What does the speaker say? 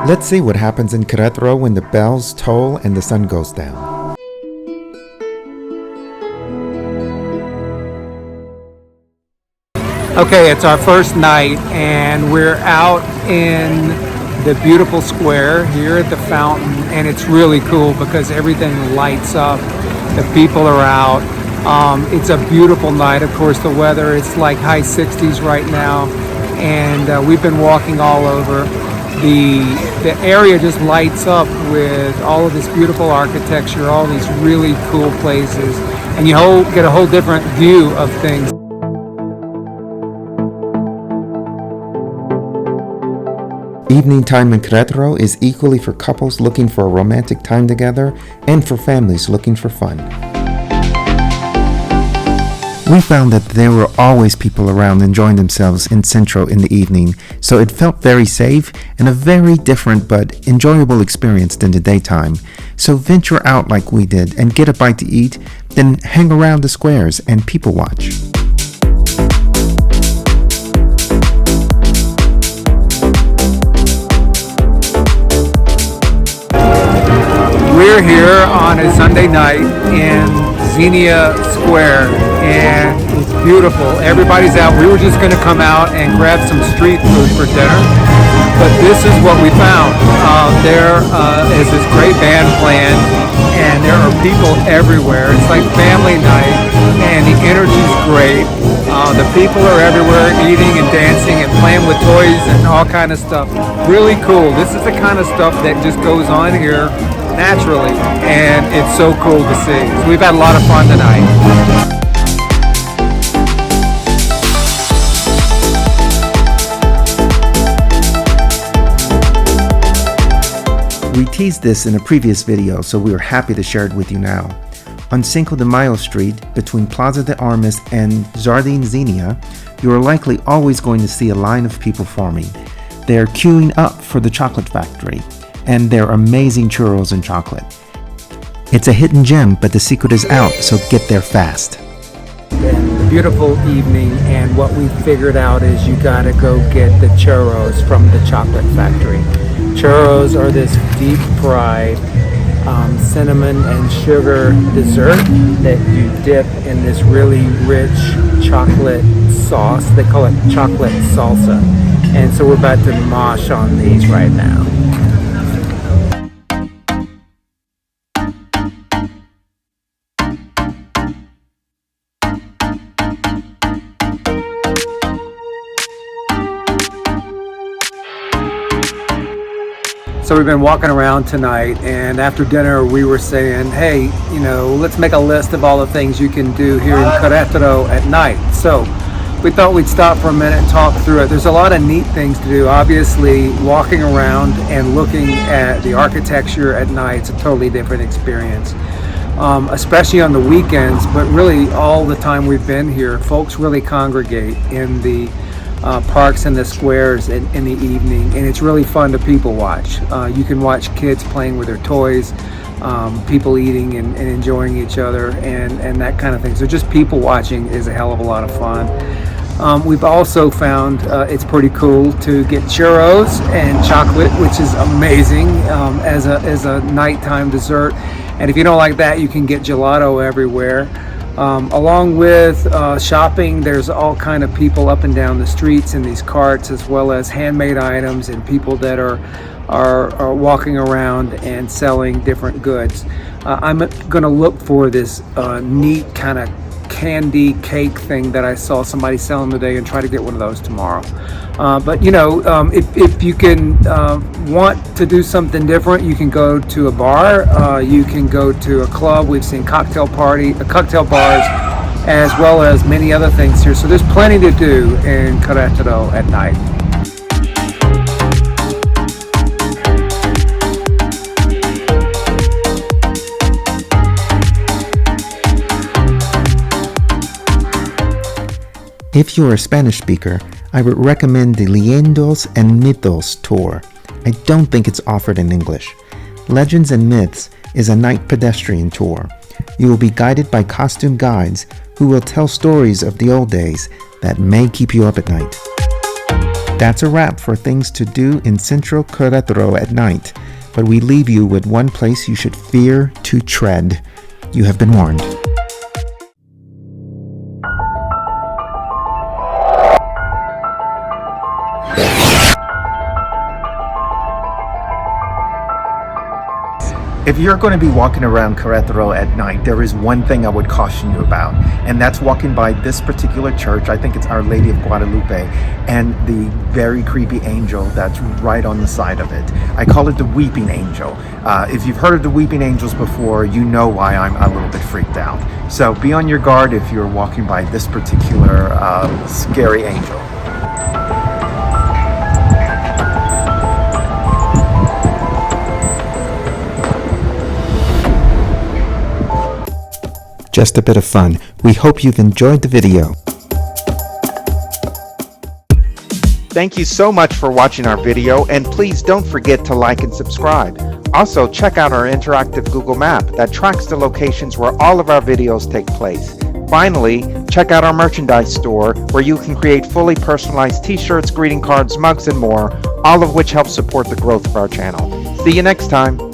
Let's see what happens in Querétaro when the bells toll and the sun goes down. Okay, it's our first night and we're out in the beautiful square here at the fountain, and it's really cool because everything lights up. The people are out. It's a beautiful night. Of course, the weather is like high 60s right now, and we've been walking all over. The area just lights up with all of this beautiful architecture, all these really cool places, and you get a whole different view of things. Evening time in Querétaro is equally for couples looking for a romantic time together and for families looking for fun. We found that there were always people around enjoying themselves in Centro in the evening, so it felt very safe and a very different but enjoyable experience than the daytime. So venture out like we did and get a bite to eat, then hang around the squares and people watch. We're here on a Sunday night in Xenia Square, and it's beautiful. Everybody's out. We were just going to come out and grab some street food for dinner, but this is what we found. There is this great band playing, and there are people everywhere. It's like family night, and the energy's great. The people are everywhere, eating and dancing and playing with toys and all kind of stuff. Really cool. This is the kind of stuff that just goes on here naturally, and it's so cool to see. So we've had a lot of fun tonight. We teased this in a previous video, so we were happy to share it with you now. On Cinco de Mayo Street, between Plaza de Armas and Jardín Xenia, you are likely always going to see a line of people forming. They are queuing up for the chocolate factory and their amazing churros and chocolate. It's a hidden gem, but the secret is out, so get there fast. Beautiful evening, and what we figured out is you gotta go get the churros from the chocolate factory. Churros are this deep fried cinnamon and sugar dessert that you dip in this really rich chocolate sauce. They call it chocolate salsa. And so we're about to mosh on these right now. So we've been walking around tonight, and after dinner we were saying, hey, let's make a list of all the things you can do here in Querétaro at night. So we thought we'd stop for a minute and talk through it. There's a lot of neat things to do. Obviously, walking around and looking at the architecture at night is a totally different experience, especially on the weekends, but really all the time we've been here, folks really congregate in the parks and the squares in the evening, and it's really fun to people watch. You can watch kids playing with their toys, people eating and enjoying each other, and that kind of thing. So just people watching is a hell of a lot of fun. We've also found it's pretty cool to get churros and chocolate, which is amazing as a nighttime dessert. And if you don't like that, you can get gelato everywhere. Along with shopping, there's all kind of people up and down the streets in these carts, as well as handmade items and people that are walking around and selling different goods. I'm going to look for this neat kind of candy cake thing that I saw somebody selling today and try to get one of those tomorrow. But if you can want to do something different, you can go to a bar, you can go to a club. We've seen cocktail bars, as well as many other things here. So there's plenty to do in Querétaro at night. If you're a Spanish speaker, I would recommend the Leyendas and Mitos tour. I don't think it's offered in English. Legends and Myths is a night pedestrian tour. You will be guided by costume guides who will tell stories of the old days that may keep you up at night. That's a wrap for things to do in Centro Querétaro at night, but we leave you with one place you should fear to tread. You have been warned. If you're going to be walking around Querétaro at night, there is one thing I would caution you about, and that's walking by this particular church. I think it's Our Lady of Guadalupe, and the very creepy angel that's right on the side of it. I call it the Weeping Angel. If you've heard of the Weeping Angels before, you know why I'm a little bit freaked out. So be on your guard if you're walking by this particular scary angel. Just a bit of fun. We hope you've enjoyed the video. Thank you so much for watching our video, and please don't forget to like and subscribe. Also, check out our interactive Google map that tracks the locations where all of our videos take place. Finally, check out our merchandise store where you can create fully personalized t-shirts, greeting cards, mugs, and more, all of which help support the growth of our channel. See you next time.